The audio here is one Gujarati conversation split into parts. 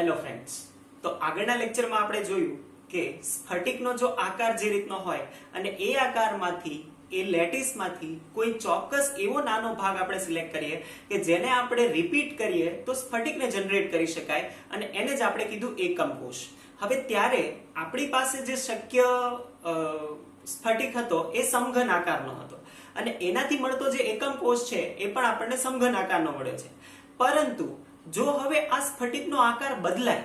હેલો ફ્રેન્ડ્સ, તો આગળના લેક્ચરમાં આપણે જોયું કે સ્ફટિકનો જો આકાર જે રીતનો હોય અને એ આકારમાંથી એ લેટિસમાંથી કોઈ ચોક્કસ એવો નાનો ભાગ આપણે સિલેક્ટ કરીએ કે જેને આપણે રિપીટ કરીએ તો સ્ફટિકને જનરેટ કરી શકાય અને એને જ આપણે કીધું એકમ કોષ. હવે ત્યારે આપણી પાસે જે શક્ય સ્ફટિક હતો એ સમઘન આકારનો હતો અને એનાથી મળતો જે એકમ કોષ છે એ પણ આપણને સમઘન આકારનો મળ્યો છે. પરંતુ જો હવે આ સ્ફટિકનો આકાર બદલાય,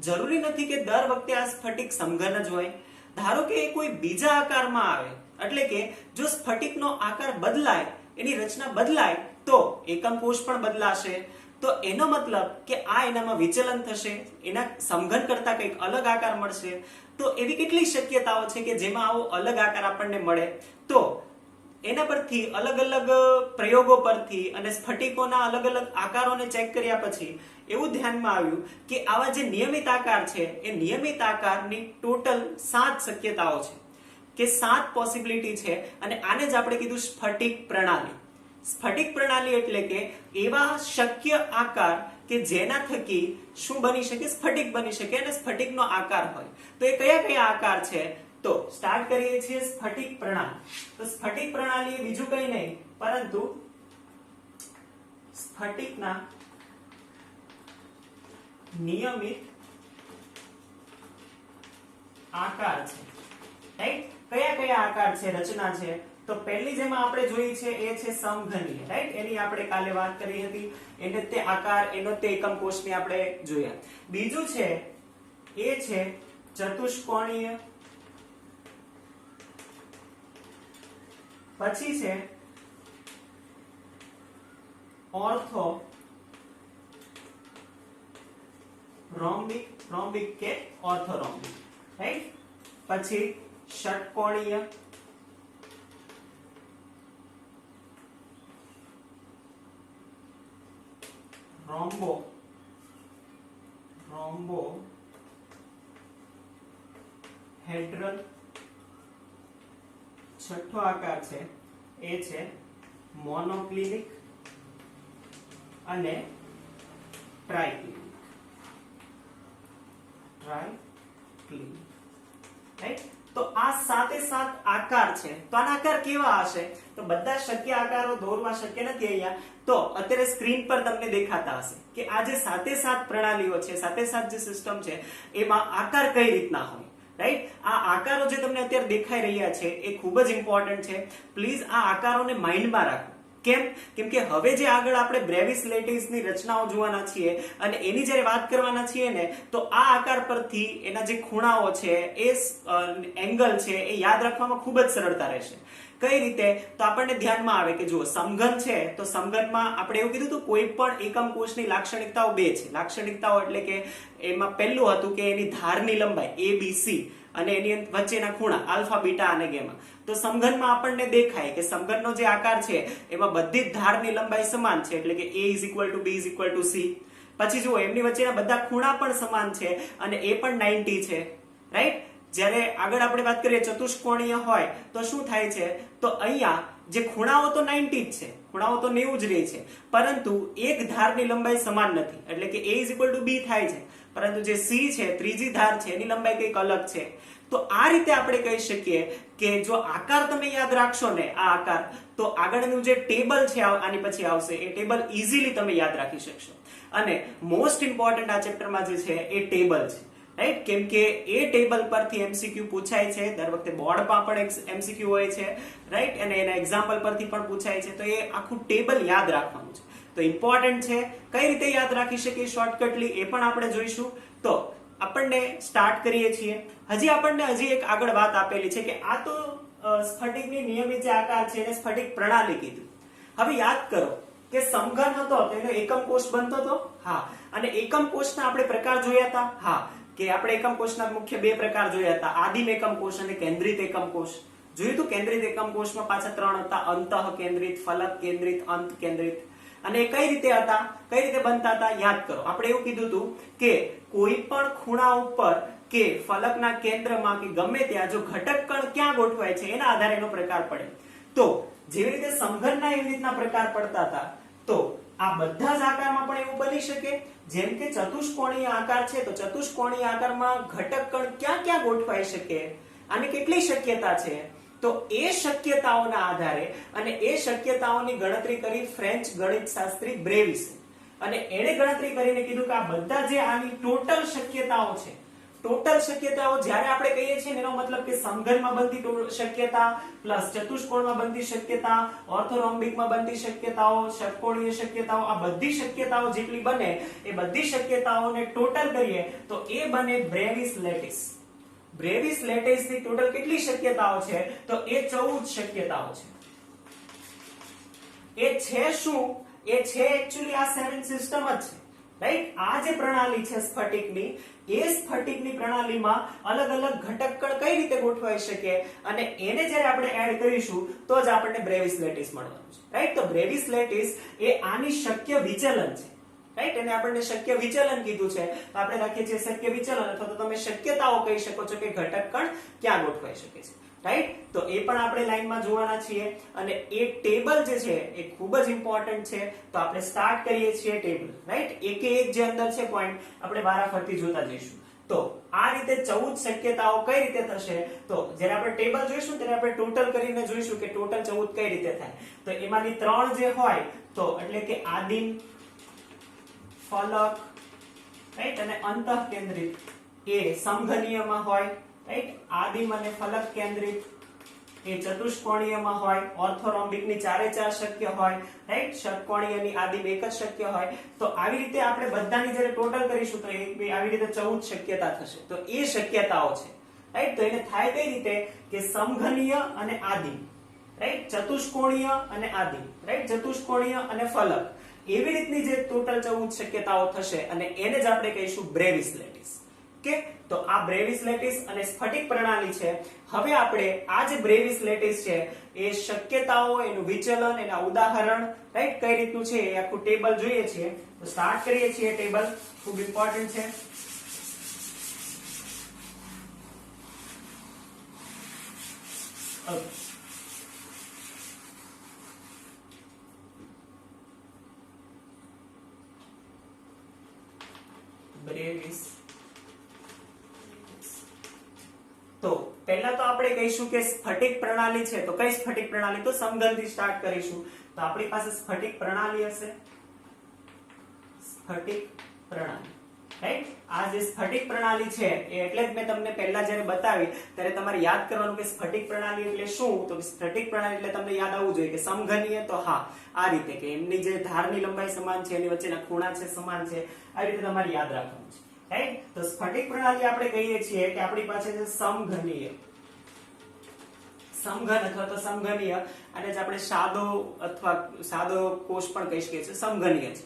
જરૂરી નથી કે દર વખતે આ સ્ફટિક સમઘન જ હોય. ધારો કે એ કોઈ બીજા આકારમાં આવે, એટલે કે જો સ્ફટિકનો આકાર બદલાય, એની રચના બદલાય તો એકમ કોષ પણ બદલાશે. તો એનો મતલબ કે આ એનામાં વિચલન થશે, એના સમઘન કરતા કંઈક અલગ આકાર મળશે. તો એવી કેટલી શક્યતાઓ છે કે જેમાં આવો અલગ આકાર આપણને મળે. તો એના પરથી અલગ અલગ પ્રયોગો પરથી અને સ્ફટિકોના અલગ અલગ આકારોને ચેક કર્યા પછી એવું ધ્યાનમાં આવ્યું કે આવા જે નિયમિત આકાર છે એ નિયમિત આકારની ટોટલ 7 શક્યતાઓ છે કે 7 પોસિબિલિટી છે અને આને જ આપણે કીધું સ્ફટિક પ્રણાલી. સ્ફટિક પ્રણાલી એટલે કે એવા શક્ય આકાર કે જેના થકી શું બની શકે, સ્ફટિક બની શકે અને સ્ફટિકનો આકાર હોય. તો એ કયા કયા આકાર છે? તો સ્ટાર્ટ કરીએ છીએ સ્ફટિક પ્રણાલી. તો સ્ફટિક પ્રણાલી એ બીજું કંઈ નહીં પરંતુ સ્ફટિકના નિયમિત આકાર છે. રાઈટ? કયા કયા આકાર છે, રચના છે? તો પહેલી જેમાં આપણે જોઈ છે એ છે સમઘનીય. રાઈટ? એની આપણે કાલે વાત કરી હતી. એને તે આકાર, એનો તે એકમ કોષને આપણે જોયા. બીજું છે એ છે ચતુષ્કોણીય. પછી છે ઓર્થો રોમ્બિક, રોમ્બિક કે ઓર્થોરોમ્બિક. રાઈટ? પછી ષટકોણીય, રોમ્બો, રોમ્બો હેડ્રલ. છઠ્ઠો આકાર છે એ છે મોનોક્લિનિક અને ટ્રાઇક્લિનિક. ટ્રાઇક્લિનિક. રાઈટ? તો આ 7 આકાર છે. તો આના આકાર કેવા હશે? તો બધા શક્ય આકારો દોરવા શક્ય નથી અહીંયા. તો અત્યારે સ્ક્રીન પર તમને દેખાતા હશે કે આ જે 7 પ્રણાલીઓ છે, 7 જે સિસ્ટમ છે એમાં આકાર કઈ રીતના હોય. રાઈટ? આ આકારો જે તમને અત્યારે દેખાઈ રહ્યા છે એ ખૂબ જ ઇમ્પોર્ટન્ટ છે. પ્લીઝ આ આકારોને માઇન્ડમાં રાખો. કેમ? કેમ કે હવે જે આગળ આપણે બ્રેવિસ લેટિસની રચનાઓ જોવાના છીએ અને એની જ્યારે વાત કરવાના છીએ ને, તો આ આકાર પરથી એના જે ખૂણાઓ છે, એ એંગલ છે, એ યાદ રાખવામાં ખૂબ જ સરળતા રહેશે. કઈ રીતે? તો આપણને ધ્યાનમાં આવે કે જુઓ, સમઘન છે તો સમઘનમાં આપણે એવું કીધું હતું કોઈ પણ એકમ કોષની લાક્ષણિકતાઓ 2 છે. લાક્ષણિકતાઓ એટલે કે એમાં પહેલું હતું કે એની ધારની લંબાઈ ABC અને એની વચ્ચેના ખૂણા આલ્ફા, બીટા અને ગેમા. તો સમઘનમાં આપણને દેખાય કે સમઘનનો જે આકાર છે એમાં બધી જ ધારની લંબાઈ સમાન છે, એટલે કે A = B = C. પછી જુઓ, એમની વચ્ચેના બધા ખૂણા પણ સમાન છે અને એ પણ 90 છે. રાઈટ? જ્યારે આગળ આપણે વાત કરીએ ચતુષ્કોણીય હોય તો શું થાય છે? તો અહીંયા જે ખૂણાઓ તો 90 જ છે, ખૂણાઓ તો 90 જ રહે છે, પરંતુ એક ધારની લંબાઈ સમાન નથી. એટલે કે A = B થાય છે, પરંતુ જે C છે, ત્રીજી ધાર છે, એની લંબાઈ કંઈક અલગ છે. તો આ રીતે આપણે કહી શકીએ કે જો આકાર તમે યાદ રાખશો ને, આ આકાર, તો આગળનું જે ટેબલ છે આની પછી આવશે, એ ટેબલ ઇઝીલી તમે યાદ રાખી શકશો. અને મોસ્ટ ઇમ્પોર્ટન્ટ આ ચેપ્ટરમાં જે છે એ ટેબલ છે. રાઈટ? કેમ કે એ ટેબલ પરથી MCQ પૂછાય છે. દર વખતે બોર્ડમાં પણ MCQ હોય છે. રાઈટ? અને એના એક્ઝામ્પલ પરથી પણ પૂછાય છે. તો એ આખું ટેબલ યાદ રાખવાનું છે. તો ઇમ્પોર્ટન્ટ છે. કઈ રીતે યાદ રાખી શકીએ શોર્ટકટલી એ પણ આપણે જોઈશું. તો આપણને સ્ટાર્ટ કરીએ છીએ. હજી એક આગળ વાત આપેલી છે કે આ તો સ્ફટિકની નિયમિત જે આકાર છે એને સ્ફટિક પ્રણાલી કીધું. હવે યાદ કરો કે સમઘન હતો તો એનો એકમ કોષ બનતો હતો. હા. અને એકમ કોષના આપણે પ્રકાર જોયા હતા. હા, કે આપણે એકમ કોષના મુખ્ય 2 પ્રકાર જોયા હતા, આદિમ એકમ કોષ અને કેન્દ્રિત એકમ કોષ. જોયું હતું? કેન્દ્રિત એકમ કોષમાં પાછા 3 હતા, અંતઃ કેન્દ્રિત, ફલક કેન્દ્રિત, અંત કેન્દ્રિત. અને કઈ રીતે હતા, કઈ રીતે બનતા હતા યાદ કરો. આપણે એવું કીધું હતું કે કોઈ પણ ખૂણા ઉપર કે ફલકના કેન્દ્રમાં કે ગમે ત્યાં જો ઘટક કણ ક્યાં ગોઠવાય છે એના આધારે એનો પ્રકાર પડે. તો જેવી રીતે સમઘનના એવી રીતના પ્રકાર પડતા હતા, તો આ બધા જ આકારમાં પણ એવું બની શકે. જેમ કે ચતુષ્કોણીય આકાર છે તો ચતુષ્કોણીય આકારમાં ઘટક કણ ક્યાં ક્યાં ગોઠવાઈ શકે, આની કેટલી શક્યતા છે, તો એ શક્યતાઓના આધારે અને એ શક્યતાઓની ગણતરી કરી ફ્રેન્ચ ગણિતશાસ્ત્રી બ્રેવિસે. અને એણે ગણતરી કરીને કીધું કે આ બધા જે આની ટોટલ શક્યતાઓ છે, ટોટલ શક્યતાઓ જ્યારે આપણે કહીએ છીએ એનો મતલબ કે સમઘનમાં બનતી શક્યતા પ્લસ ચતુષ્કોણમાં બનતી શક્યતા, ઓર્થોરોમ્બિકમાં બનતી શક્યતાઓ, ષટકોણીય શક્યતાઓ, આ બધી શક્યતાઓ જેટલી બને એ બધી શક્યતાઓને ટોટલ કરીએ તો એ બને બ્રેવિસ લેટિસ. બ્રેવિસ લેટિસ ની ટોટલ કેટલી શક્યતાઓ છે, તો એ 14 શક્યતાઓ છે. એ છે શું? એ છે એકચ્યુઅલી આ 7 સિસ્ટમ જ છે, રાઈટ. આ જે પ્રણાલી છે સ્ફટિકની, એ સ્ફટિકની પ્રણાલીમાં અલગ અલગ ઘટક કણ કઈ રીતે ગોઠવાઈ શકે અને એને જ્યારે આપણે એડ કરીશું તો જ આપણને બ્રેવિસ લેટિસ મળવાનું છે, રાઈટ. તો બ્રેવિસ લેટિસ એ આની શક્ય વિચલન છે, રાઈટ. એને આપણને શક્ય વિચલન કીધું છે તો આપણે લખીએ છીએ શક્ય વિચલન, અથવા તો તમે શક્યતાઓ કહી શકો છો કે ઘટક કણ ક્યાં ગોઠવાઈ શકે છે, રાઈટ. તો એ પણ આપણે લાઈનમાં જોવાના છીએ. અને એ ટેબલ જે છે એ ખૂબ જ ઇમ્પોર્ટન્ટ છે. તો આપણે સ્ટાર્ટ કરીએ છીએ ટેબલ, રાઈટ. એક જે અંદર છે પોઈન્ટ આપણે વારાફરતી જોતા જઈશું. તો આ રીતે 14 શક્યતાઓ કઈ રીતે થશે, તો જ્યારે આપણે ટેબલ જોઈશું ત્યારે આપણે ટોટલ કરીને જોઈશું કે ટોટલ 14 કઈ રીતે થાય. તો એમાંથી 3 જે હોય તો એટલે કે આદિમ, ફલક, રાઈટ, અને અંતઃકેન્દ્રિત એ સમઘનીયમાં હોય, રાઈટ. આદિમ અને ફલક કેન્દ્રિત એ ચતુષ્કોણીયમાં હોય, ઓર્થોરોમ્બિકની 4 શક્ય હોય, રાઈટ. ષટકોણીયની આદિમ એક જ શક્ય હોય. તો આવી રીતે આપણે બધાની જ્યારે ટોટલ કરીશું તો આવી રીતે 14 શક્યતા થશે. તો એ શક્યતાઓ છે, રાઈટ. તો એને થાય કઈ રીતે કે સમઘનીય અને આદિમ, રાઈટ, ચતુષ્કોણીય અને આદિમ, રાઈટ, ચતુષ્કોણીય અને ફલક, એવી રીતની જે ટોટલ 14 શક્યતાઓ થશે અને એને જ આપણે કહીશું બ્રેવિસ લેટિસ. ઓકે. તો આ બ્રેવિસ લેટિસ અને સ્ફટિક પ્રણાલી છે. હવે આપણે આ જે બ્રેવિસ લેટિસ છે એ શક્યતાઓ, એનું વિચલન, એના ઉદાહરણ, રાઈટ, કઈ રીતનું છે એ આખું ટેબલ જોઈએ છીએ. તો સ્ટાર્ટ કરીએ છીએ ટેબલ, ખૂબ ઇમ્પોર્ટન્ટ છે. બ્રેવિસ. તો પહેલા તો આપણે કહીશું કે સ્ફટિક પ્રણાલી છે. તો કઈ સ્ફટિક પ્રણાલી? તો સમઘનથી સ્ટાર્ટ કરીશું. તો આપણી પાસે સ્ફટિક પ્રણાલી હશે, સ્ફટિક પ્રણાલી, રાઈટ. આ જે સ્ફટિક પ્રણાલી છે એ એટલે જ મેં તમને પહેલા જ્યારે બતાવી ત્યારે તમારે યાદ કરવાનું કે સ્ફટિક પ્રણાલી એટલે શું. તો સ્ફટિક પ્રણાલી એટલે તમને યાદ આવવું જોઈએ કે સમઘનીય, તો હા આ રીતે કે એમની જે ધારની લંબાઈ સમાન છે, એની વચ્ચેના ખૂણા છે સમાન છે, આ રીતે તમારે યાદ રાખવાનું છે, રાઈટ. તો સ્ફટિક પ્રણાલી આપણે કહીએ છીએ કે આપણી પાસે છે સમઘનીય, સમઘન અથવા તો સમઘનીય, અને જ આપણે સાદો અથવા સાદો કોષ પણ કહી શકીએ છીએ, સમઘનીય છે.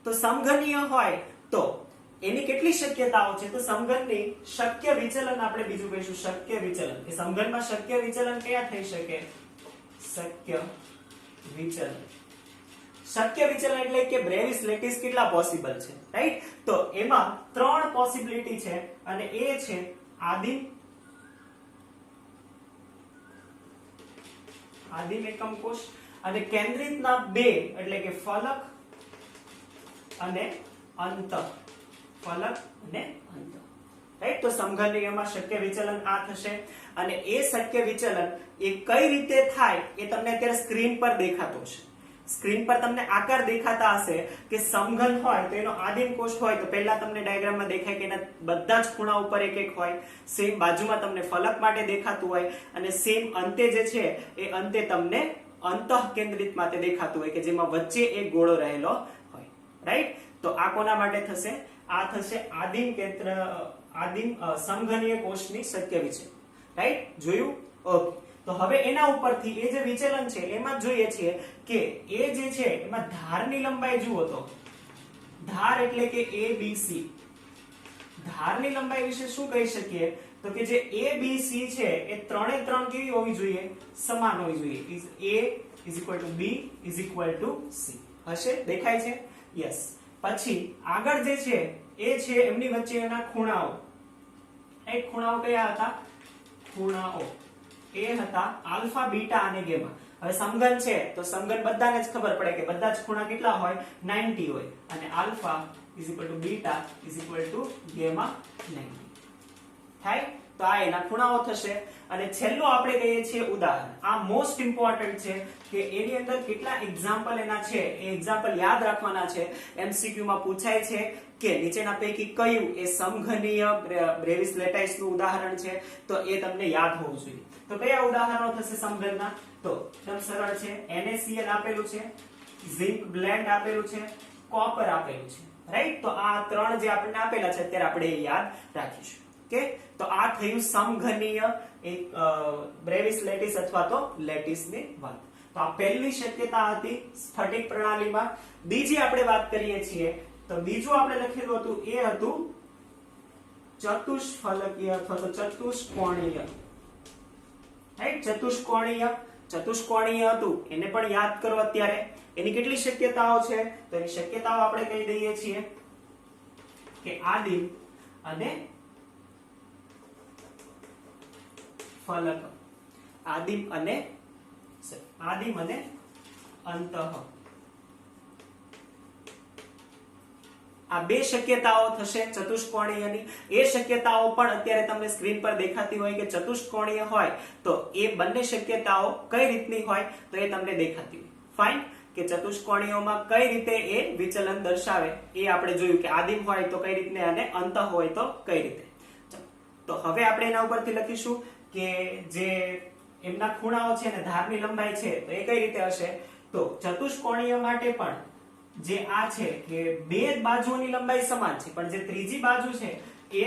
તો સમઘનીય હોય તો એની કેટલી શક્યતાઓ છે? તો સમઘનની શક્ય વિચલન આપણે બીજું કહીશું, શક્ય વિચલન. કે સમઘનમાં શક્ય વિચલન કયા થઈ શકે? શક્ય વિચલન. શક્ય વિચલન એટલે કે બ્રેવિસ લેટિસ કેટલા પોસિબલ છે, રાઈટ. તો એમાં 3 પોસિબિલિટી છે અને એ છે આદિમ, આદિમ એકમ કોષ, અને કેન્દ્રિતના 2 એટલે કે ફલક અને અંત, ફલક અને અંત, રાઈટ. તો સમઘનીયમાં શક્ય વિચલન આ થશે. અને એ શક્ય વિચલન એ કઈ રીતે થાય એ તમને અત્યારે સ્ક્રીન પર દેખાતો છે. સ્ક્રીન પર તમને આકાર દેખાતા હશે કે સમઘન હોય તો એનો આદિમ કોષ હોય તો પહેલા તમને ડાયાગ્રામમાં દેખાય કે એના બધા જ ખૂણા ઉપર એક એક હોય. સેમ બાજુમાં તમને ફલક માટે દેખાતું હોય અને સેમ અંતે જે છે એ અંતે તમને અંતઃકેન્દ્રિત માટે દેખાતું હોય કે જેમાં વચ્ચે એક ગોળો રહેલો હોય, રાઈટ. તો આ કોના માટે થશે? આ થશે આદિમ કેન્દ્ર, આદિમ સમઘનીય કોષની શક્ય વિચલન, રાઈટ. જોયું? ઓકે. તો હવે એના ઉપરથી એ જે વિચલન છે એમાં જોઈએ છીએ કે એ જે છે એમાં ધારની લંબાઈ જુઓ તો ધાર એટલે કે ABC. ધારની લંબાઈ વિશે શું કહી શકીએ? તો કે જે ABC છે એ 3 એ 3 કેવી હોવી જોઈએ? સમાન હોવી જોઈએ. A = B = C હશે. દેખાય છે? યસ. પછી આગળ જે છે એ છે એમની વચ્ચેના ખૂણાઓ. એક ખૂણાઓ કયા હતા? ખૂણાઓ એ હતા આલ્ફા, બીટા અને ગેમા. હવે સમઘન છે તો સમઘન બધાને જ ખબર પડે કે બધા જ ખૂણા કેટલા હોય 90 હોય અને આલ્ફા બીટા ગામા 90 થાય તો આ એના ખૂણાઓ થશે અને છેલ્લું આપણે કહીએ છીએ ઉદાહરણ. આ મોસ્ટ ઇમ્પોર્ટન્ટ છે કે એની અંદર કેટલા એક્ઝામ્પલ એના છે એ એક્ઝામ્પલ યાદ રાખવાના છે. MCQ માં પૂછાય છે કે નીચેના પૈકી કયું એ સમઘનીય બ્રેવિસ લેટાઇસ નું ઉદાહરણ છે, તો એ તમને યાદ હોવું જોઈએ. તો કયા ઉદાહરણો થશે સમઘનના? તો એકદમ સરળ છે. NaCl આપેલું છે, ઝિંક બ્લેન્ડ આપેલું છે, કોપર આપેલું છે, રાઈટ. તો આ ત્રણ જે આપણને આપેલા છે અત્યારે આપણે એ યાદ રાખીશું. ઓકે, તો આ થયું સમઘનીય એક બ્રેવિસ લેટિસ અથવા તો લેટિસ ની વાત. તો આ પહેલી શક્યતા હતી સ્ફટિક પ્રણાલીમાં. બીજી આપણે વાત કરીએ છીએ તો બીજું આપણે લખેલું હતું એ હતું ચતુષ્ફલકીય અથવા તો ચતુષ્કોણીય, રાઈટ. ચતુષ્કોણીય હતું એને પણ યાદ કરો અત્યારે. એની કેટલી શક્યતાઓ છે? તો એની શક્યતાઓ આપણે કહી દઈએ છીએ કે આદિમ અને ફલક, આદિમ અને અંતઃ. આ બે શક્યતાઓ થશે ચતુષ્કોણીયની. એ શક્યતાઓ પણ અત્યારે તમને સ્ક્રીન પર દેખાતી હોય કે ચતુષ્કોણીય હોય તો એ બંને શક્યતાઓ કઈ રીતની હોય તો એ તમને દેખાતી હોય. ફાઇન, કે ચતુષ્કોણીયોમાં કઈ રીતે એ વિચલન દર્શાવે એ આપણે જોયું કે આદિમ હોય તો કઈ રીતે અને અંતઃ હોય તો કઈ રીતે. તો હવે આપણે એના ઉપરથી લખીશું કે જે એમના ખૂણાઓ છે ને ધારની લંબાઈ છે તો એ કઈ રીતે હશે. તો ચતુષ્કોણીય માટે પણ જે આ છે કે બે બાજુઓની લંબાઈ સમાન છે પણ જે ત્રીજી બાજુ છે એ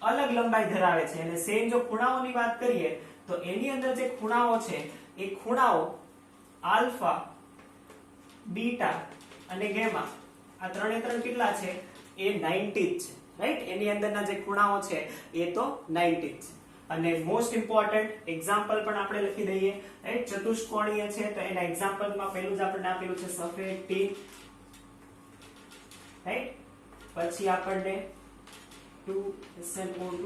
અલગ લંબાઈ ધરાવે છે. અને સેમ જો ખૂણાઓની વાત કરીએ તો એની અંદર જે ખૂણાઓ છે એ ખૂણાઓ આલ્ફા, બીટા અને ગામા આ ત્રણે ત્રણ કેટલા છે? એ 90 જ છે, રાઈટ. એની અંદરના જે ખૂણાઓ છે એ તો 90 જ છે. અને મોસ્ટ ઇમ્પોર્ટન્ટ એક્ઝામ્પલ પણ આપણે લખી દઈએ, રાઈટ. ચતુષ્કોણીય છે તો એના એક્ઝામ્પલમાં પહેલું જ આપણને આપેલું છે સફેદ ટીન, રાઈટ. પછી આપણને 2SnO2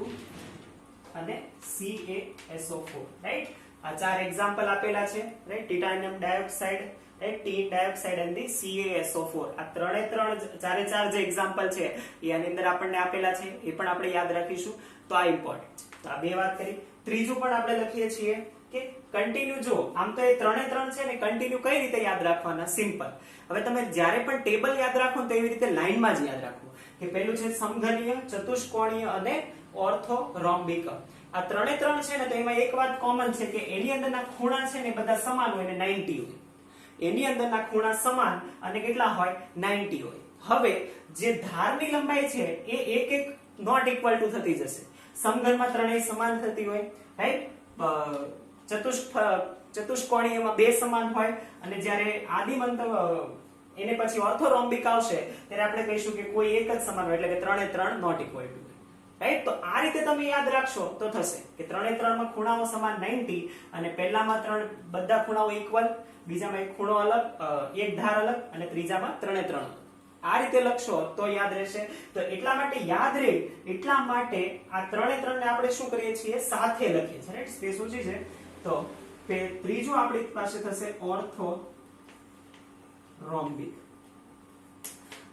અને CaSO4, રાઈટ. આ ચાર એક્ઝામ્પલ આપેલા છે, right. Titanium dioxide, right, tin dioxide અને CaSO4. આ ત્રણે ત્રણ ચારે ચાર જે એક્ઝામ્પલ છે એ આની અંદર આપણને આપેલા છે, એ પણ આપણે યાદ રાખીશું. તો આ ઇમ્પોર્ટન્ટ છે. તો આ બે વાત કરી. ત્રીજું પણ આપણે લખીએ છીએ કે કન્ટિન્યુ. જો આમ તો એ ત્રણે ત્રણ છે ને કન્ટિન્યુ કઈ રીતે યાદ રાખવાના? સિમ્પલ. હવે તમે જ્યારે પણ ટેબલ યાદ રાખો તો એવી રીતે લાઈનમાં જ યાદ રાખવું કે પેલું છે સમઘનીય, ચતુષ્કોણીય અને ઓર્થોરોમ્બિક. આ ત્રણે ત્રણ છે ને તો એમાં એક વાત કોમન છે કે એની અંદરના ખૂણા છે ને બધા સમાન હોય ને 90 હોય. એની અંદરના ખૂણા સમાન અને કેટલા હોય? 90 હોય. હવે જે ધારની લંબાઈ છે એ એક એક નોટ ઇક્વલ ટુ થતી જશે. સમઘનમાં ત્રણેય સમાન થતી હોય, રાઈટ. ચતુષ્કોણીયમાં બે સમાન હોય અને જ્યારે આદિમંત એને પછી ઓર્થોરોમ્બિક આવશે ત્યારે આપણે કહીશું કે કોઈ એક જ સમાન હોય એટલે કે ત્રણે ત્રણ નોટ ઇક્વલ ટુ, રાઈટ. તો આ રીતે તમે યાદ રાખશો તો થશે કે ત્રણે ત્રણમાં ખૂણાઓ સમાન 90 અને પહેલામાં ત્રણ બધા ખૂણાઓ ઇક્વલ, બીજામાં એક ખૂણો અલગ, એક ધાર અલગ અને ત્રીજામાં ત્રણે ત્રણ. આ રીતે લખશો તો યાદ રહેશે. તો એટલા માટે યાદ રહે એટલા માટે આ ત્રણે ત્રણ ને આપણે શું કરીએ છીએ? સાથે લખીએ છીએ, રાઈટ. તે શું છે? તો ત્રીજું આપણી પાસે થશે ઓર્થોરોમ્બિક.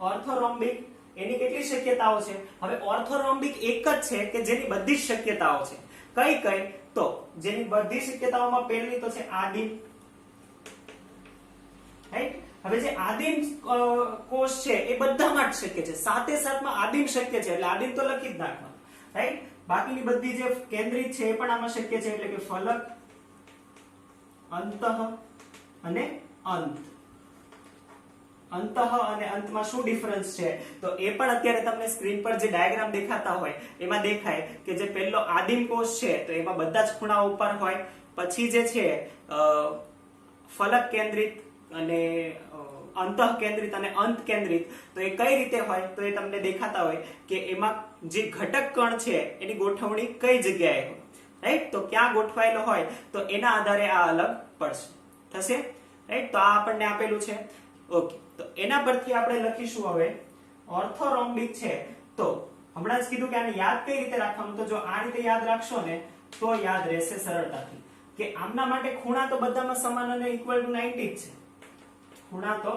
ઓર્થોરોમ્બિક એની કેટલી શક્યતાઓ છે? હવે ઓર્થોરોમ્બિક એક જ છે કે જેની બધી જ શક્યતાઓ છે. કઈ કઈ? તો જેની બધી શક્યતાઓમાં પહેલી તો છે આદિમ, રાઈટ. હવે જે આદિમ કોષ છે એ બધામાં જ શક્ય છે. સાથે સાથમાં આદિમ શક્ય છે એટલે આદિમ તો લખી જ નાખવાનું, રાઈટ. બાકીની બધી જે કેન્દ્રિત છે એ પણ આમાં શક્ય છે એટલે કે ફલક, અંતઃ અને અંત. અંતઃ અને અંતમાં શું ડિફરન્સ છે તો એ પણ અત્યારે તમને સ્ક્રીન પર જે ડાયાગ્રામ દેખાતા હોય એમાં દેખાય કે જે પહેલો આદિમ કોષ છે તો એમાં બધા જ ખૂણા ઉપર હોય. પછી જે છે ફલક કેન્દ્રિત અને અંતઃ કેન્દ્રિત અને અંત કેન્દ્રિત. તો એ કઈ રીતે હોય તો એ તમને દેખાતા હોય કે એમાં જે ઘટક કણ છે એની ગોઠવણી કઈ જગ્યાએ હોય, રાઈટ. તો ક્યાં ગોઠવાયેલો હોય તો એના આધારે આ અલગ પડશે, થશે, રાઈટ. તો આ આપણને આપેલું છે. ઓકે, તો એના પરથી આપણે લખીશું હવે ઓર્થોરોમ્બિક છે. તો હમણાં જ કીધું કે આને યાદ કઈ રીતે રાખવાનું? તો જો આ રીતે યાદ રાખશો ને તો યાદ રહેશે સરળતાથી. કે આમના માટે ખૂણા તો બધામાં સમાન અને ઇક્વલ ટુ 90 જ છે, ખૂણા તો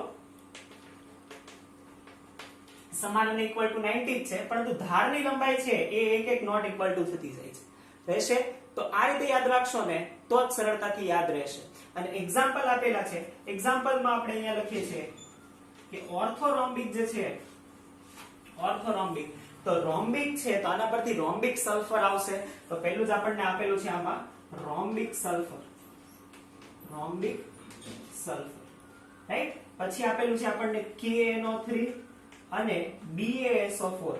સમાન અને ઇક્વલ ટુ 90 જ છે, પરંતુ ધારની લંબાઈ છે એ એક એક નોટ ઇક્વલ ટુ થતી જાય છે, રહેશે? તો આ રીતે યાદ રાખશો ને તો જ સરળતાથી યાદ રહેશે. અને એક્ઝામ્પલ આપેલા છે, એક્ઝામ્પલમાં આપણે અહીંયા લખીએ છીએ કે ઓર્થોરોમ્બિક જે છે, ઓર્થોરોમ્બિક, તો રોમ્બિક છે તો આના પરથી રોમ્બિક સલ્ફર આવશે. તો પહેલું જ આપણને આપેલું છે આમાં રોમ્બિક સલ્ફર, રોમ્બિક સલ્ફર, રાઈટ? પછી આપેલું છે આપણને KNO3 અને BaSO4,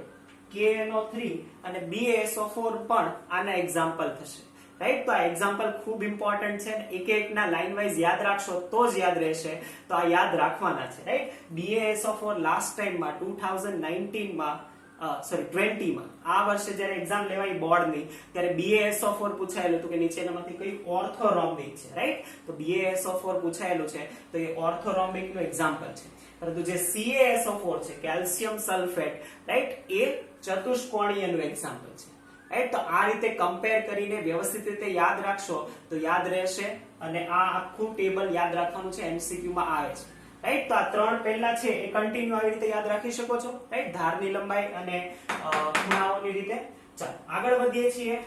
KNO3 અને BaSO4 પણ આના એક્ઝામ્પલ થશે, રાઈટ? તો આ એક્ઝામ્પલ ખૂબ ઇમ્પોર્ટન્ટ છે, એક એક ના લાઈન વાઇઝ યાદ રાખશો તો જ યાદ રહેશે. તો આ યાદ રાખવાના છે, રાઈટ? BaSO4 લાસ્ટ ટાઈમમાં 2019 માં 20 માં આ વર્ષે જ્યારે એક્ઝામ લેવાય બોર્ડની ત્યારે BaSO4 પૂછાયેલું હતું કે નીચેનામાંથી કઈ ઓર્થોરોમ્બિક છે, રાઈટ? તો BaSO4 પૂછાયેલું છે તો એ ઓર્થોરોમ્બિક નું એક્ઝામ્પલ છે. પરંતુ જે CaSO4 છે, કેલ્શિયમ સલ્ફેટ, રાઈટ, એ ચતુષ્કોણીયનું એક્ઝામ્પલ છે, રાઈટ? તો આ રીતે કમ્પેર કરીને વ્યવસ્થિત રીતે યાદ રાખશો તો યાદ રહેશે. અને આ આખું ટેબલ યાદ રાખવાનું છે, MCQ માં આવે છે, રાઈટ? તો આ ત્રણ પહેલા છે એ કન્ટિન્યુ આવી રીતે યાદ રાખી શકો છો, રાઈટ? ધારની લંબાઈ અને ખૂણાઓની રીતે. ચાલો આગળ વધીએ છીએ.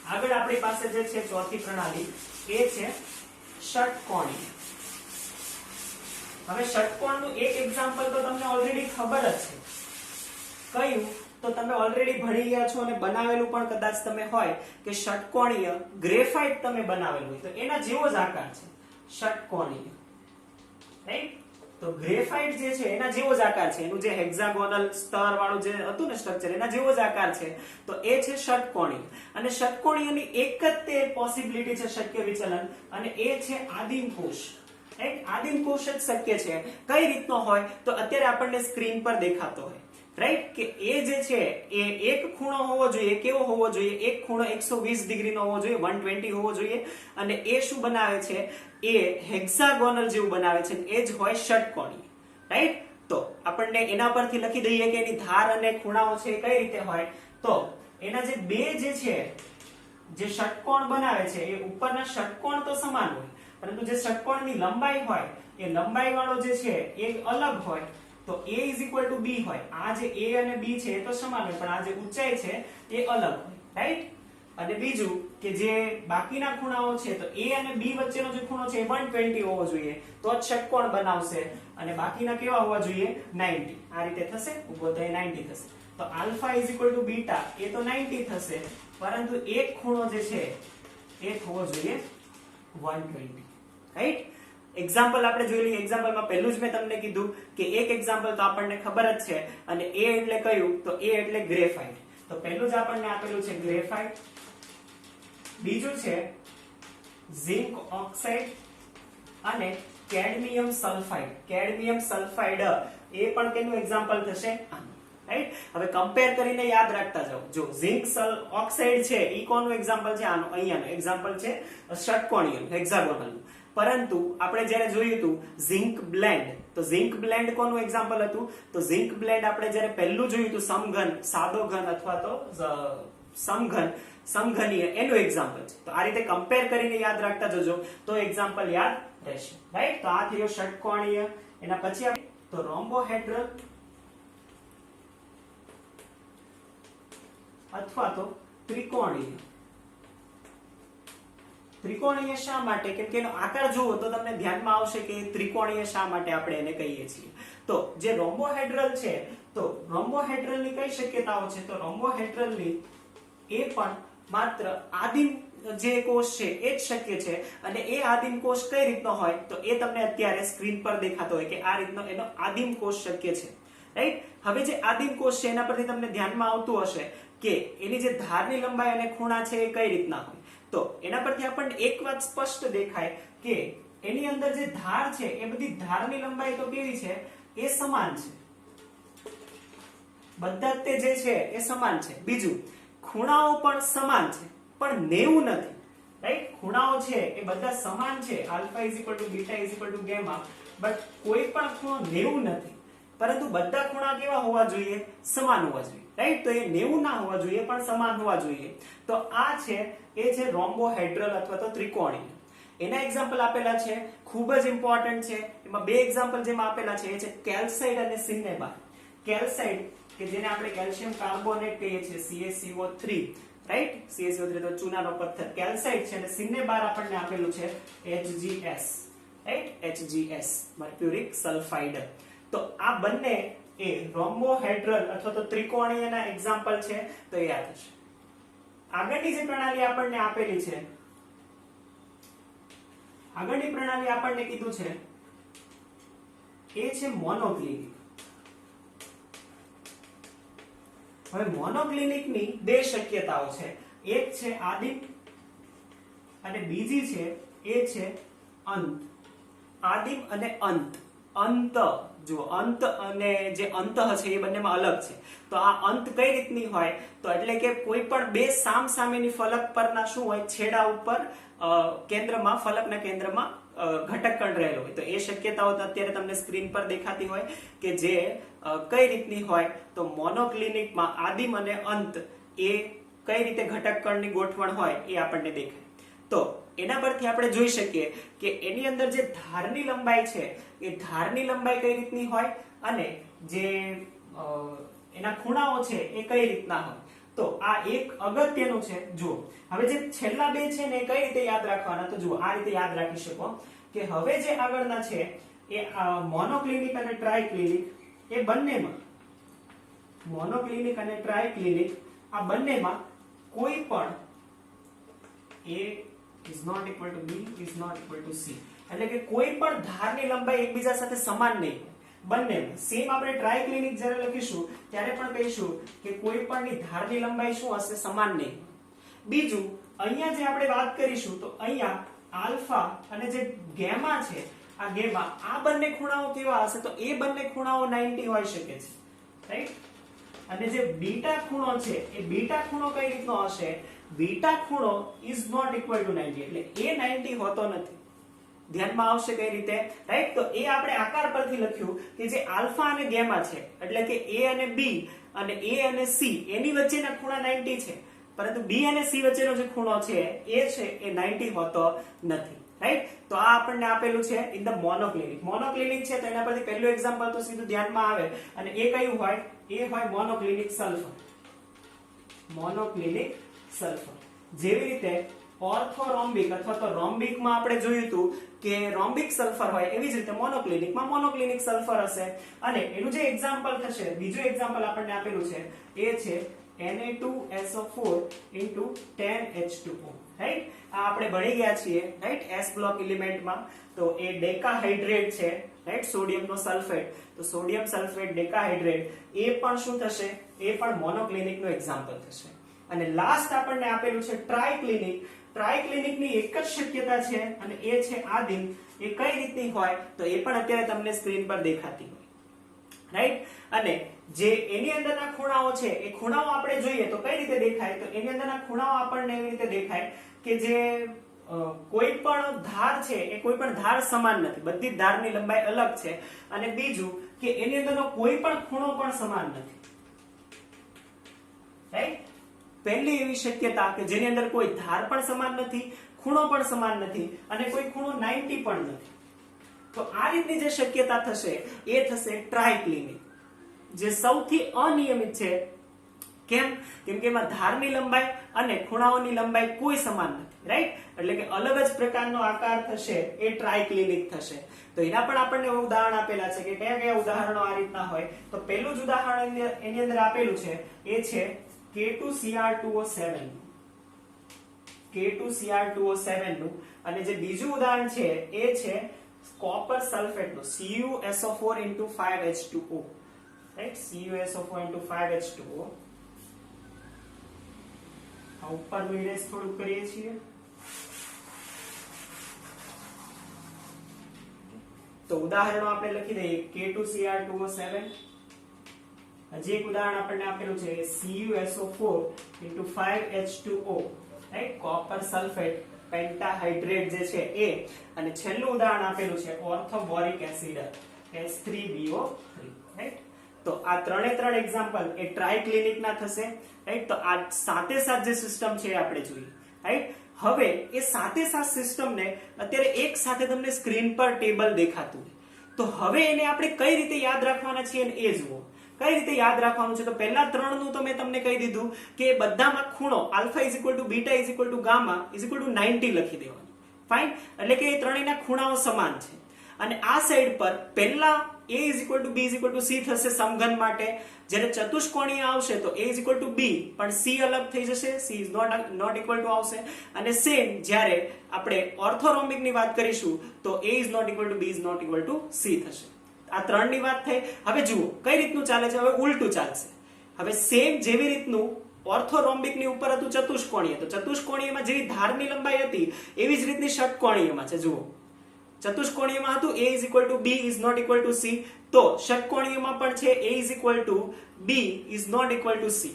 આગળ આપણી પાસે જે છે ચોથી પ્રણાલી એ છે ષટકોણીય. હવે ષટકોણનું એક એક્ઝામ્પલ તો તમને ઓલરેડી ખબર જ છે, કયું? તો તમે ઓલરેડી ભણી ગયા છો અને બનાવેલું પણ કદાચ તમે હોય કે ષટકોણીય ગ્રેફાઇટ તમે બનાવેલું હોય તો એના જેવો જ આકાર છે ષટકોણીય, રાઈટ? તો ગ્રેફાઇટ જે છે એના જેવો જ આકાર છે, એનું જે હેક્સાગોનલ સ્તર વાળું જે હતું ને સ્ટ્રક્ચર એના જેવો જ આકાર છે, તો એ છે ષટકોણીય. અને ષટકોણીયની એક જ તે પોસિબિલિટી છે શક્ય વિચલન, અને એ છે આદિમ કોષ, રાઈટ? આદિમ કોષ જ શક્ય છે. કઈ રીતનો હોય તો અત્યારે આપણને સ્ક્રીન પર દેખાતો હોય, રાઈટ? કે એ જે છે એ એક ખૂણો હોવો જોઈએ, કેવો હોવો જોઈએ? એક ખૂણો 120 ડિગ્રીનો હોવો જોઈએ, 120 હોવો જોઈએ. અને એ શું બનાવે છે? એ હેક્સાગોનલ જેવું બનાવે છે, એ જ હોય ષટકોણીય, રાઈટ? તો આપણને એના પરથી લખી દઈએ કે એની ધાર અને ખૂણાઓ છે કઈ રીતે હોય. તો એના જે બે જે છે જે ષટકોણ બનાવે છે એ ઉપરના ષટકોણ તો સમાન હોય, પરંતુ જે ષટકોણની લંબાઈ હોય એ લંબાઈ વાળો જે છે એ અલગ હોય. તો A = B હોય. આ જે A અને B છે એ તો સમાન હોય, પણ આ જે ઊંચાઈ છે એ અલગ હોય, રાઈટ? અને બીજું કે જે બાકીના ખૂણાઓ છે તો A અને B વચ્ચેનો જે ખૂણો છે એ 120 હોવો જોઈએ, તો જ ષટકોણ બનાવશે. અને બાકીના કેવા હોવા જોઈએ? 90. આ રીતે થશે, ઉભો તો એ 90 થશે. તો આલ્ફા = બીટા એ તો 90 થશે, પરંતુ એક ખૂણો જે છે એ થવો જોઈએ 120, રાઈટ? એક્ઝામ્પલ આપણે જોઈ લઈએ. એક્ઝામ્પલમાં પહેલું જ મેં તમને કીધું કે એક એક્ઝામ્પલ તો આપણને ખબર જ છે, અને A એટલે કયું? તો A એટલે ગ્રેફાઇટ. તો પહેલું જ આપણને આપેલું છે ગ્રેફાઇટ, બીજું છે ઝિંક ઓક્સાઇડ અને કેડમિયમ સલ્ફાઇડ. કેડમિયમ સલ્ફાઇડ એ પણ કેનું એક્ઝામ્પલ થશે? રાઈટ? હવે કમ્પેર કરીને યાદ રાખતા જાઓ. જો ઝિંક ઓક્સાઇડ છે ઈ કોનું એક્ઝામ્પલ છે? આનો અહીંયાનો એક્ઝામ્પલ છે ષટકોણીય હેક્સાગોનલ. પરંતુ આપણે જ્યારે જોયું હતું ઝિંક બ્લેન્ડ, તો ઝિંક બ્લેન્ડ કોનું એક્ઝામ્પલ હતું? તો ઝિંક બ્લેન્ડ આપણે જ્યારે પહેલું જોયું હતું સમઘન, સાદો ઘન અથવા તો સમઘન, સમઘનીય, એનું એક્ઝામ્પલ છે. તો આ રીતે કમ્પેર કરીને યાદ રાખતા જજો તો એક્ઝામ્પલ યાદ રહેશે, રાઈટ? તો આ થયો ષટકોણીય. એના પછી તો રોમ્બોહેડ્રલ અથવા તો ત્રિકોણીય. ત્રિકોણીય શા માટે? કેમ કે એનો આકાર જુઓ તો તમને ધ્યાનમાં આવશે કે ત્રિકોણીય શા માટે આપણે એને કહીએ છીએ. તો જે રોમ્બોહેડ્રલ છે, તો રોમ્બોહેડ્રલની કઈ શક્યતાઓ છે? તો રોમ્બોહેડ્રલની એ પણ માત્ર આદિમ જે કોષ છે એ જ શક્ય છે. અને એ આદિમ કોષ કઈ રીતનો હોય? તો એ તમને અત્યારે સ્ક્રીન પર દેખાતો હોય કે આ રીતનો એનો આદિમ કોષ શક્ય છે, રાઈટ? હવે જે આદિમ કોષ છે એના પરથી તમને ધ્યાનમાં આવતું હશે કે એની જે ધારની લંબાઈ અને ખૂણા છે એ કઈ રીતના હોય. તો એના પરથી આપણને એક વાત સ્પષ્ટ દેખાય કે એની અંદર જે ધાર છે એ બધી ધારની લંબાઈ તો કેવી છે? એ સમાન છે, બધા તે જે છે એ સમાન છે. બીજું, ખૂણાઓ પણ સમાન છે, પણ 90 નથી, રાઈટ? ખૂણાઓ છે એ બધા સમાન છે, આલ્ફા = બીટા = ગામા, બટ કોઈ પણ ખૂણો 90 નથી. પરંતુ બધા ખૂણા કેવા હોવા જોઈએ? સમાન હોવા જોઈએ, રાઈટ? તો એ 90 ના હોવા જોઈએ પણ સમાન હોવા જોઈએ. તો આ છે એ છે રોમ્બોહેડ્રલ અથવા તો ત્રિકોણીય. એના એક્ઝામ્પલ આપેલા છે, ખૂબ જ ઇમ્પોર્ટન્ટ છે. એમાં બે એક્ઝામ્પલ જેમાં આપેલા છે એ છે કેલ્સાઇટ અને સિન્નેબાર. કેલ્સાઇટ કે જેને આપણે કેલ્શિયમ કાર્બોનેટ કહીએ છીએ, CaCO3, રાઈટ? CaCO3 તો ચૂનાનો પથ્થર. કેલ્સાઇટ છે અને સિન્નેબાર આપણને આપેલું છે HgS, right? HgS, mercuric sulphide. તો આ બંને એ રોમ્બોહેડ્રલ અથવા તો ત્રિકોણીયના એક્ઝામ્પલ છે, તો એ યાદ હશે. આગળની જે પ્રણાલી આપણને આપેલી છે, આગળની પ્રણાલી આપણને કીધું છે એ છે મોનોક્લિનિક. હવે મોનોક્લિનિકની બે શક્યતાઓ છે. એક છે આદિમ અને બીજી છે એ છે અંત. આદિમ અને અંત. અંત જો અંત અને જે અંત છે એ બંનેમાં અલગ છે. તો આ અંત કઈ રીતની હોય? તો એટલે કે કોઈ પણ બે સામસામેની ફલક પરના શું હોય? છેડા ઉપર કેન્દ્રમાં, ફલકના કેન્દ્રમાં ઘટક કણ રહેલો હોય. તો એ શક્યતાઓ અત્યારે તમને સ્ક્રીન પર દેખાતી હોય કે જે કઈ રીતની હોય? તો મોનોક્લિનિકમાં આદિમ અને અંત એ કઈ રીતે ઘટક કણની ગોઠવણ હોય એ આપણને દેખાય. તો એના પરથી આપણે જોઈ શકીએ કે એની અંદર જે ધારની લંબાઈ છે એ ધારની લંબાઈ કઈ રીતની હોય અને જે એના ખૂણાઓ છે એ કઈ રીતના હોય. તો આ એક અગત્યનું છે. જુઓ, હવે જે છેલ્લા બે છે ને એ કઈ રીતે યાદ રાખવાના? તો જુઓ, આ રીતે યાદ રાખી શકો કે હવે જે આગળના છે એ મોનોક્લિનિક અને ટ્રાયક્લિનિક, એ બંનેમાં મોનોક્લિનિક અને ટ્રાયક્લિનિક આ બંનેમાં કોઈ પણ A is not equal to B is not equal to C, એટલે કે કોઈ પણ ધારની લંબાઈ એકબીજા સાથે સમાન નહીં. બંને સેમ. આપણે ટ્રાયક્લિનિક જ્યારે લખીશું ત્યારે પણ કહીશું કે કોઈ પણની ધારની લંબાઈ શું હશે? સમાન નહીં. બીજું, અહીંયા જે આપણે વાત કરીશું તો અહીંયા આલ્ફા અને જે ગેમા છે, આ ગેમા, આ બંને ખૂણાઓ કેવા હશે? તો એ બંને ખૂણાઓ 90 હોઈ શકે છે, રાઈટ? અને જે બીટા ખૂણો છે એ બીટા ખૂણો કઈ રીતનો હશે? બીટા ખૂણો is not equal to 90, એટલે એ 90 હોતો નથી. ધ્યાનમાં આવશે કઈ રીતે? રાઈટ? તો એ આપણે આકાર પરથી લખ્યું કે જે આલ્ફા અને ગેમા છે, એટલે કે A અને B અને A અને C એની વચ્ચેના ખૂણા 90 છે, પરંતુ B અને C વચ્ચેનો જે ખૂણો છે એ છે એ 90 હોતો નથી, રાઈટ? તો આ આપણને આપેલું છે ઇન ધ મોનોક્લિનિક. મોનોક્લિનિક છે તો એના પરથી પહેલું એક્ઝામ્પલ તો સીધું ધ્યાનમાં આવે, અને એ કયું હોય? એ હોય મોનોક્લિનિક સલ્ફર. મોનોક્લિનિક સલ્ફર. જેવી રીતે ઓર્થોરોમ્બિક અથવા તો રોમ્બિકમાં આપણે જોયું હતું કે રોમ્બિક સલ્ફર હોય, એવી જ રીતે મોનોક્લિનિકમાં મોનોક્લિનિક સલ્ફર હશે. અને એનું જે એક્ઝામ્પલ થશે, બીજું એક્ઝામ્પલ આપણને આપેલું છે એ છે Na2SO4 10H2O, રાઈટ? આ આપણે ભણી ગયા છીએ, રાઈટ? S બ્લોક એલિમેન્ટમાં. તો એ ડેકાહાઇડ્રેટ છે, રાઈટ? સોડિયમનો સલ્ફેટ. તો સોડિયમ સલ્ફેટ ડેકાહાઇડ્રેટ એ પણ શું થશે? એ પણ મોનોક્લિનિકનો એક્ઝામ્પલ થશે. અને લાસ્ટ આપણને આપેલું છે ટ્રાયક્લિનિક. ટ્રાયક્લિનિકની એક જ શક્યતા છે અને એ છે આદિમ. એ કઈ રીતની હોય? તો એ પણ અત્યારે તમને સ્ક્રીન પર દેખાતી હોય, રાઈટ? અને જે એની અંદરના ખૂણાઓ છે એ ખૂણાઓ આપણે જોઈએ તો કઈ રીતે દેખાય? તો એની અંદરના ખૂણાઓ આપણને એવી રીતે દેખાય કે જે કોઈ પણ ધાર છે એ કોઈ પણ ધાર સમાન નથી, બધી ધારની લંબાઈ અલગ છે. અને બીજું કે એની અંદરનો કોઈ પણ ખૂણો પણ સમાન નથી, રાઈટ? પહેલી એવી શક્યતા કે જેની અંદર કોઈ ધાર પણ સમાન નથી, ખૂણો પણ સમાન નથી અને કોઈ ખૂણો 90 પણ નથી. તો આ રીતની જે શક્યતા થશે એ થશે ટ્રાયક્લિનિક, જે સૌથી અનિયમિત છે. કેમ? કેમ કે એમાં ધારની લંબાઈ અને ખૂણાઓની લંબાઈ કોઈ સમાન નથી, રાઈટ? એટલે કે અલગ જ પ્રકારનો આકાર થશે એ ટ્રાયક્લિનિક થશે. તો એના પણ આપણને ઉદાહરણ આપેલા છે કે કયા કયા ઉદાહરણો આ રીતના હોય. તો પહેલું જ ઉદાહરણ એની અંદર આપેલું છે એ છે K2Cr2O7, K2Cr2O7 નું. અને જે બીજું ઉદાહરણ છે એ છે કોપર સલ્ફેટ નું, CuSO4 5H2O, right? CuSO4 5H2O. આ ઉપરનું ઇરેઝ થોડું કરીએ છીએ. તો ઉદાહરણો આપણે લખી દઈએ K2Cr2O7. હજી એક ઉદાહરણ આપણને આપેલું છે CuSO4 5H2O, right? Copper sulphate પેન્ટાહાઇડ્રેટ જે છે એ. અને છેલ્લું ઉદાહરણ આપેલું છે ઓર્થોબોરિક એસિડ H3BO3, રાઈટ. તો આ ત્રણે ત્રણ એક્ઝામ્પલ એ ટ્રાય ક્લિનિક ના થશે, રાઈટ. તો આ સાથે સાથ જે સિસ્ટમ છે આપણે જોઈએ, રાઈટ. હવે એ સાથે સાથ સિસ્ટમને અત્યારે એક સાથે તમને સ્ક્રીન પર ટેબલ દેખાતું, તો હવે એને આપણે કઈ રીતે યાદ રાખવાના છીએ એ જુઓ. કઈ રીતે યાદ રાખવાનું છે? તો પહેલા ત્રણનું તો મેં તમને કહી દીધું કે બધામાં ખૂણો alpha is equal to beta is equal two gamma is equal two 90 લખી દેવાનું. ફાઇન. એટલે કે એ ત્રણેયના ખૂણાઓ સમાન છે. અને આ સાઈડ પર પહેલા a is equal to b is equal to c થશે સમઘન માટે. જ્યારે ચતુષ્કોણીય આવશે તો a is equal to b પણ c અલગ થઈ જશે, c is not equal to આવશે. અને સેમ જ્યારે આપણે ઓર્થોરોમ્બિક ની વાત કરીશું તો a is not equal to b is not equal to c થશે. આ ત્રણ ની વાત થઈ. હવે જુઓ કઈ રીતનું ચાલે છે, હવે ઉલટું ચાલશે. હવે સેમ જેવી રીતનું ઓર્થોરોમ્બિક ની ઉપર હતું ચતુષ્કોણીય, તો ચતુષ્કોણીયમાં જેવી ધારની લંબાઈ હતી એવી જ રીતની ષટકોણીયમાં છે. જુઓ ચતુષ્કોણીયમાં હતું a is equal to b is not equal to c, તો ષટકોણીયમાં પણ છે a is equal to b is not equal to c.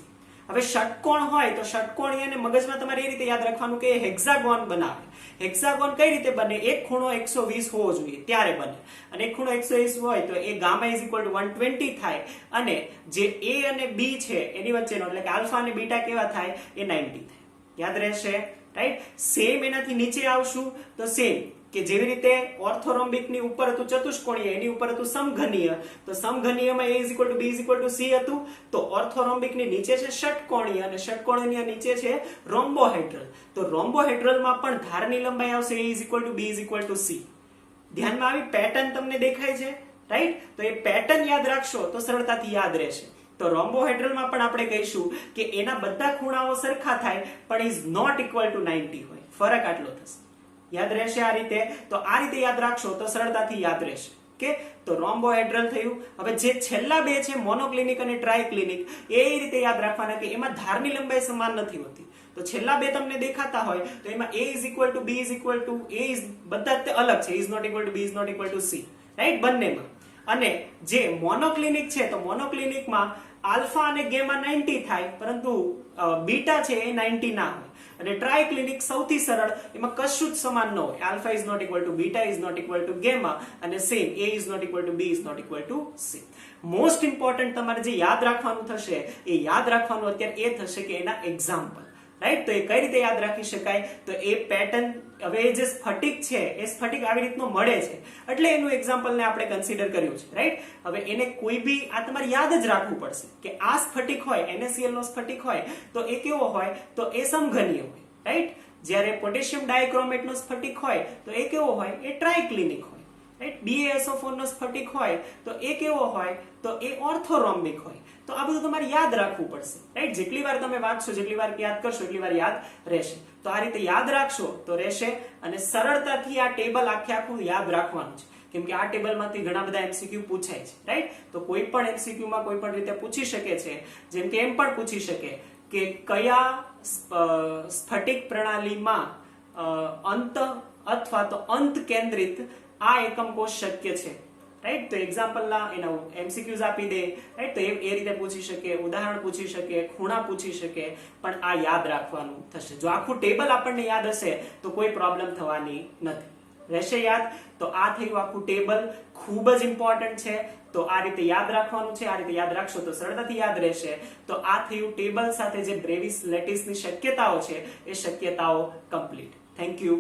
હવે ષટકોણ હોય તો ષટકોણીયને મગજમાં તમારે એ રીતે યાદ રાખવાનું કે હેક્સાગોન બનાવે. હેક્સાગોન કઈ રીતે બને? એક ખૂણો 120 હોવો જોઈએ ત્યારે બને. અને એક ખૂણો 120 હોય તો એ ગામા ઇઝ ઇક્વલ ટુ 120 થાય, અને જે a અને b છે એની વચ્ચેનો એટલે કે આલ્ફા અને બીટા કેવા થાય? એ 90 થાય. યાદ રહેશે, રાઈટ. સેમ એનાથી નીચે આવશું તો સેમ કે જેવી રીતે ઓર્થોરોમ્બિક ની ઉપર હતું ચતુષ્કોણીય, એની ઉપર હતું સમઘનીય, તો સમઘનીયમાં a is equal to b is equal to c હતું. તો ઓર્થોરોમ્બિક ની નીચે છે ષટકોણીય અને ષટકોણીય નીચે છે રોમ્બોહેડ્રલ. તો રોમ્બોહેડ્રલમાં પણ ધારની લંબાઈ આવશે a is equal to b is equal to c. ધ્યાનમાં આવી પેટર્ન તમને દેખાય છે, રાઈટ. તો એ પેટર્ન યાદ રાખશો તો સરળતાથી યાદ રહેશે. તો રોમ્બોહેડ્રલમાં પણ આપણે કહીશું કે એના બધા ખૂણાઓ સરખા થાય પણ ઇઝ નોટ ઇક્વલ ટુ 90 હોય. ફરક આટલો થશે. યાદ રહેશે આ રીતે. તો આ રીતે યાદ રાખશો તો સરળતાથી યાદ રહેશે. કે તો રોમ્બોહેડ્રલ થયું. હવે જે છેલ્લા બે છે મોનોક્લિનિક અને ટ્રાયક્લિનિક, એ રીતે યાદ રાખવાના કે એમાં ધારની લંબાઈ સમાન નથી હોતી. તો છેલ્લા બે તમને દેખાતા હોય તો એમાં a is equal to b is equal to a is બધા જ અલગ છે, is not equal to b is not equal to c, right, બંનેમાં. અને જે મોનોક્લિનિક છે તો મોનોક્લિનિકમાં આલ્ફા અને ગેમા 90 થાય પરંતુ બીટા છે એ 90 ના હોય. અને ટ્રાયક્લિનિક સૌથી સરળ, એમાં કશું જ સમાન ન હોય. Alpha is not equal to beta is not equal to gamma, અને same a is not equal to b is not equal to c. Most important તમારે જે યાદ રાખવાનું થશે એ યાદ રાખવાનું અત્યારે એ થશે કે એના એક્ઝામ્પલ, રાઈટ. તો એ કઈ રીતે યાદ રાખી શકાય? તો એ પેટર્ન, હવે જે સ્ફટિક છે એ સ્ફટિક આવી રીતનો મળે છે એટલે એનું એક્ઝામ્પલ ને આપણે કન્સિડર કર્યું છે, રાઈટ. હવે એને કોઈ બી આ તમારે યાદ જ રાખવું પડશે કે આ સ્ફટિક હોય, NaCl નો સ્ફટિક હોય તો એ કેવો હોય? તો એ સમઘનીય હોય, રાઈટ. જ્યારે પોટેશિયમ ડાયક્રોમેટ નો સ્ફટિક હોય તો એ કેવો હોય? એ ટ્રાયક્લિનિક હોય, રાઈટ. BaSO4 નો સ્ફટિક હોય તો એ કેવો હોય? તો એ ઓર્થોરોમ્બિક હોય. તો આ બધું તમારે યાદ રાખવું પડશે, રાઈટ. જેટલી વાર તમે વાંચશો, જેટલી વાર યાદ કરશો એટલી વાર યાદ રહેશે. તો આ રીતે યાદ રાખશો તો રહેશે. અને સરળતાથી આ ટેબલ આખું યાદ રાખવાનું છે, કેમ કે આ ટેબલમાંથી ઘણા બધા MCQ પૂછાય છે, રાઈટ. તો કોઈ પણ MCQ માં કોઈ પણ રીતે પૂછી શકે છે. જેમ કે એમ પણ પૂછી શકે કે કયા સ્ફટિક પ્રણાલીમાં અંત અથવા તો અંત કેન્દ્રિત આ એકમ કોષ શક્ય છે, રાઈટ. તો એક્ઝામ્પલ ના એના MCQs આપી દે, રાઈટ. તો એ રીતે પૂછી શકે, ઉદાહરણ પૂછી શકે, ખૂણા પૂછી શકે, પણ આ યાદ રાખવાનું થશે. જો આખું ટેબલ આપણને યાદ હશે તો કોઈ પ્રોબ્લેમ થવાની નથી. રહેશે યાદ? તો આ થયું આખું ટેબલ, ખૂબ જ ઇમ્પોર્ટન્ટ છે. તો આ રીતે યાદ રાખવાનું છે. આ રીતે યાદ રાખશો તો સરળતાથી યાદ રહેશે. તો આ થયું ટેબલ સાથે જે બ્રેવિસ લેટિસની શક્યતાઓ છે એ શક્યતાઓ કમ્પ્લીટ. Thank you.